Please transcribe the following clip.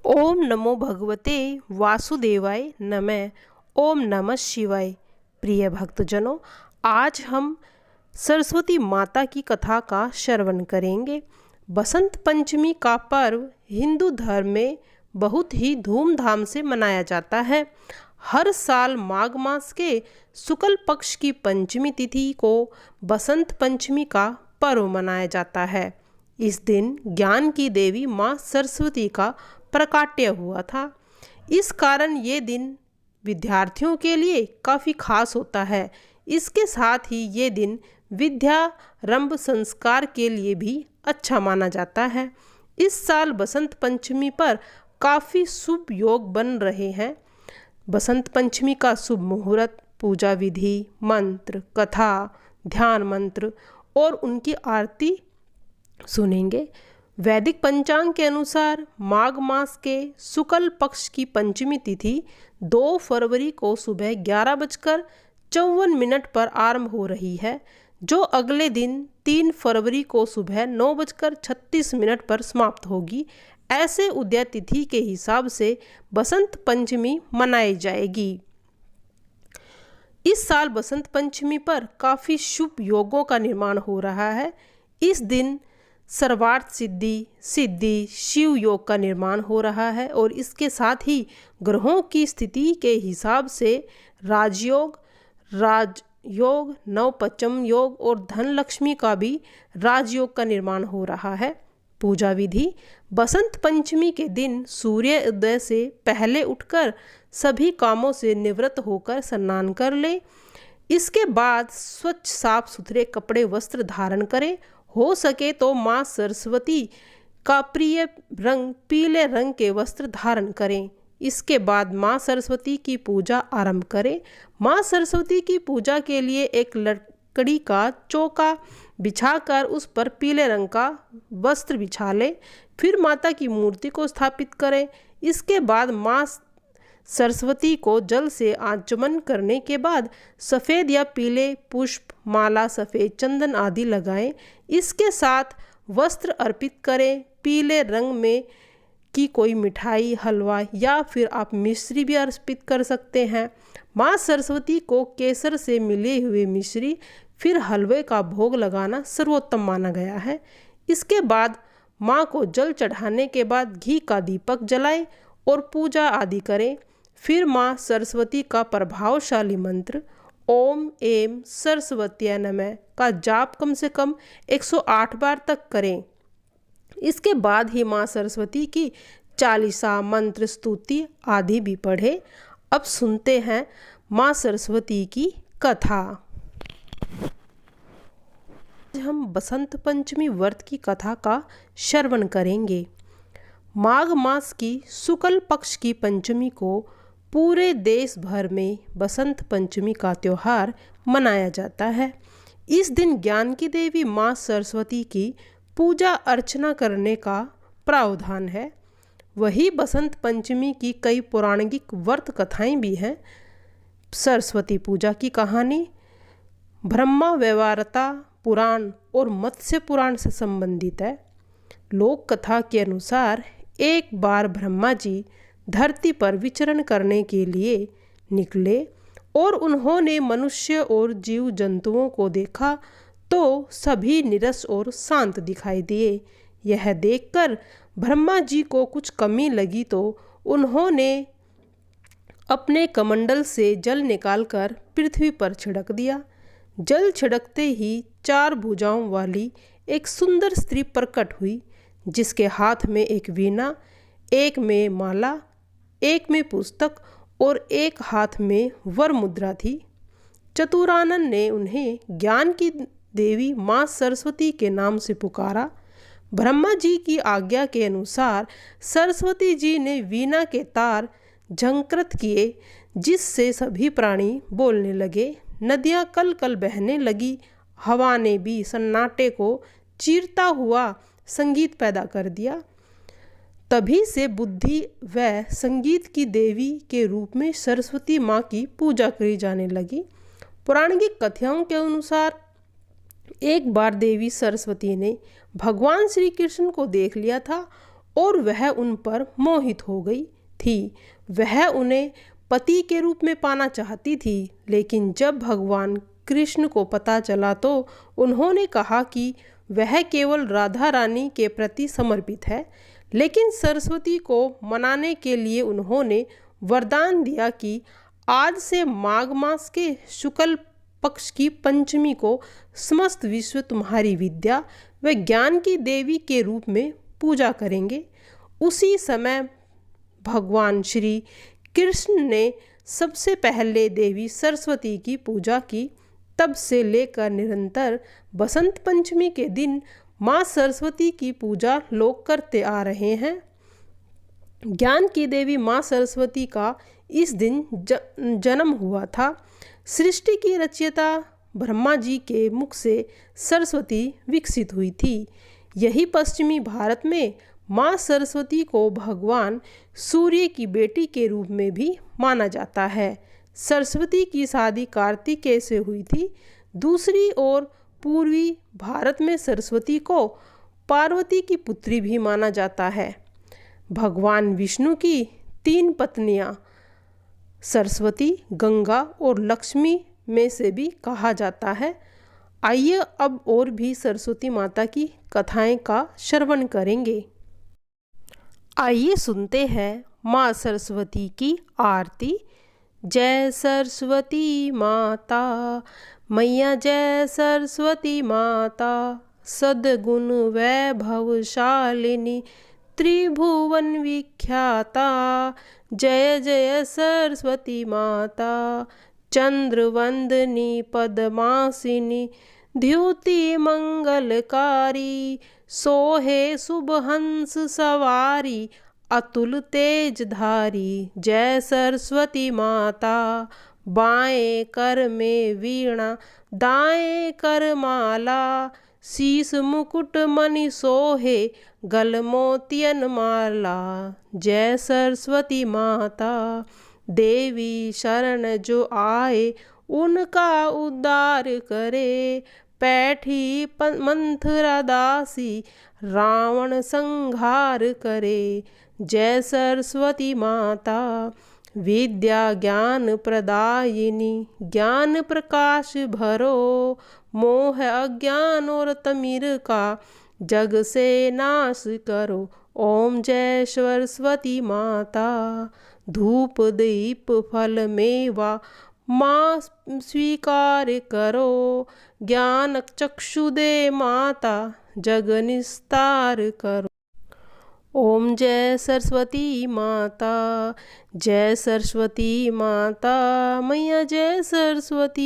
ओम नमो भगवते वासुदेवाय नमः। ओम नमः शिवाय। प्रिय भक्तजनों, आज हम सरस्वती माता की कथा का श्रवण करेंगे। बसंत पंचमी का पर्व हिंदू धर्म में बहुत ही धूमधाम से मनाया जाता है। हर साल माघ मास के शुक्ल पक्ष की पंचमी तिथि को बसंत पंचमी का पर्व मनाया जाता है। इस दिन ज्ञान की देवी माँ सरस्वती का प्रकाट्य हुआ था। इस कारण ये दिन विद्यार्थियों के लिए काफ़ी खास होता है। इसके साथ ही ये दिन विद्यारंभ संस्कार के लिए भी अच्छा माना जाता है। इस साल बसंत पंचमी पर काफ़ी शुभ योग बन रहे हैं। बसंत पंचमी का शुभ मुहूर्त, पूजा विधि, मंत्र, कथा, ध्यान मंत्र और उनकी आरती सुनेंगे। वैदिक पंचांग के अनुसार माघ मास के शुक्ल पक्ष की पंचमी तिथि 2 फरवरी को सुबह 11:54 पर आरंभ हो रही है, जो अगले दिन 3 फरवरी को सुबह 9:36 पर समाप्त होगी। ऐसे उदय तिथि के हिसाब से बसंत पंचमी मनाई जाएगी। इस साल बसंत पंचमी पर काफ़ी शुभ योगों का निर्माण हो रहा है। इस दिन सर्वार्थ सिद्धि शिव योग का निर्माण हो रहा है और इसके साथ ही ग्रहों की स्थिति के हिसाब से राजयोग, नवपचम योग और धन लक्ष्मी का भी राजयोग का निर्माण हो रहा है। पूजा विधि: बसंत पंचमी के दिन सूर्य उदय से पहले उठकर सभी कामों से निवृत्त होकर स्नान कर ले। इसके बाद स्वच्छ साफ सुथरे कपड़े वस्त्र धारण करें। हो सके तो माँ सरस्वती का प्रिय रंग पीले रंग के वस्त्र धारण करें। इसके बाद माँ सरस्वती की पूजा आरंभ करें। माँ सरस्वती की पूजा के लिए एक लकड़ी का चौका बिछाकर उस पर पीले रंग का वस्त्र बिछा लें। फिर माता की मूर्ति को स्थापित करें। इसके बाद माँ सरस्वती को जल से आचमन करने के बाद सफ़ेद या पीले पुष्प, माला, सफ़ेद चंदन आदि लगाएं। इसके साथ वस्त्र अर्पित करें। पीले रंग में की कोई मिठाई, हलवा या फिर आप मिश्री भी अर्पित कर सकते हैं। माँ सरस्वती को केसर से मिले हुए मिश्री फिर हलवे का भोग लगाना सर्वोत्तम माना गया है। इसके बाद माँ को जल चढ़ाने के बाद घी का दीपक जलाएं और पूजा आदि करें। फिर माँ सरस्वती का प्रभावशाली मंत्र ओम ऐं सरस्वत्यै नमः का जाप कम से कम 108 बार तक करें। इसके बाद ही माँ सरस्वती की चालीसा, मंत्र, स्तुति आदि भी पढ़ें। अब सुनते हैं माँ सरस्वती की कथा। आज हम बसंत पंचमी व्रत की कथा का श्रवण करेंगे। माघ मास की शुक्ल पक्ष की पंचमी को पूरे देश भर में बसंत पंचमी का त्यौहार मनाया जाता है। इस दिन ज्ञान की देवी माँ सरस्वती की पूजा अर्चना करने का प्रावधान है। वही बसंत पंचमी की कई पौराणिक व्रत कथाएं भी हैं। सरस्वती पूजा की कहानी ब्रह्मा वैवर्ता पुराण और मत्स्य पुराण से संबंधित है। लोक कथा के अनुसार एक बार ब्रह्मा जी धरती पर विचरण करने के लिए निकले और उन्होंने मनुष्य और जीव जंतुओं को देखा तो सभी नीरस और शांत दिखाई दिए। यह देखकर ब्रह्मा जी को कुछ कमी लगी तो उन्होंने अपने कमंडल से जल निकालकर पृथ्वी पर छिड़क दिया। जल छिड़कते ही 4 भुजाओं वाली एक सुंदर स्त्री प्रकट हुई, जिसके हाथ में एक वीणा, एक में माला, एक में पुस्तक और एक हाथ में वर मुद्रा थी। चतुरानन ने उन्हें ज्ञान की देवी माँ सरस्वती के नाम से पुकारा। ब्रह्मा जी की आज्ञा के अनुसार सरस्वती जी ने वीणा के तार झंकृत किए, जिससे सभी प्राणी बोलने लगे। नदियाँ कल कल बहने लगी। हवा ने भी सन्नाटे को चीरता हुआ संगीत पैदा कर दिया। तभी से बुद्धि व संगीत की देवी के रूप में सरस्वती माँ की पूजा करी जाने लगी। पौराणिक कथाओं के अनुसार एक बार देवी सरस्वती ने भगवान श्री कृष्ण को देख लिया था और वह उन पर मोहित हो गई थी। वह उन्हें पति के रूप में पाना चाहती थी, लेकिन जब भगवान कृष्ण को पता चला तो उन्होंने कहा कि वह केवल राधा रानी के प्रति समर्पित है। लेकिन सरस्वती को मनाने के लिए उन्होंने वरदान दिया कि आज से माघ मास के शुक्ल पक्ष की पंचमी को समस्त विश्व तुम्हारी विद्या व ज्ञान की देवी के रूप में पूजा करेंगे। उसी समय भगवान श्री कृष्ण ने सबसे पहले देवी सरस्वती की पूजा की। तब से लेकर निरंतर बसंत पंचमी के दिन माँ सरस्वती की पूजा लोग करते आ रहे हैं। ज्ञान की देवी माँ सरस्वती का इस दिन जन्म हुआ था। सृष्टि की रचयिता ब्रह्मा जी के मुख से सरस्वती विकसित हुई थी। यही पश्चिमी भारत में माँ सरस्वती को भगवान सूर्य की बेटी के रूप में भी माना जाता है। सरस्वती की शादी कार्तिकेय से हुई थी। दूसरी ओर पूर्वी भारत में सरस्वती को पार्वती की पुत्री भी माना जाता है। भगवान विष्णु की 3 पत्नियां सरस्वती, गंगा और लक्ष्मी में से भी कहा जाता है। आइए अब और भी सरस्वती माता की कथाएं का श्रवण करेंगे। आइए सुनते हैं माँ सरस्वती की आरती। जय सरस्वती माता मैया, जय सरस्वती माता, सद्गुण वैभवशालिनी त्रिभुवन विख्याता। जय जय सरस्वती माता, चंद्रवंदनी पद्मासिनी, द्युति मंगलकारी, सोहे शुभ हंस सवारी, अतुल तेज धारी। जय सरस्वती माता, बाएं कर में वीणा, दाएं कर माला, शीश मुकुट मणि सोहे, गल मोतियन माला। जय सरस्वती माता, देवी शरण जो आए उनका उद्धार करे, पैठी मंथरा दासी, रावण संहार करे। जय सरस्वती माता, विद्या ज्ञान प्रदायिनी, ज्ञान प्रकाश भरो, मोह अज्ञान और तिमिर का जग से नाश करो। ओम जय सरस्वती माता, धूप दीप फल मेवा माँ स्वीकार करो, ज्ञान चक्षु दे माता, जग निस्तार करो। ओम जय सरस्वती माता, जय सरस्वती माता मैया, जय सरस्वती।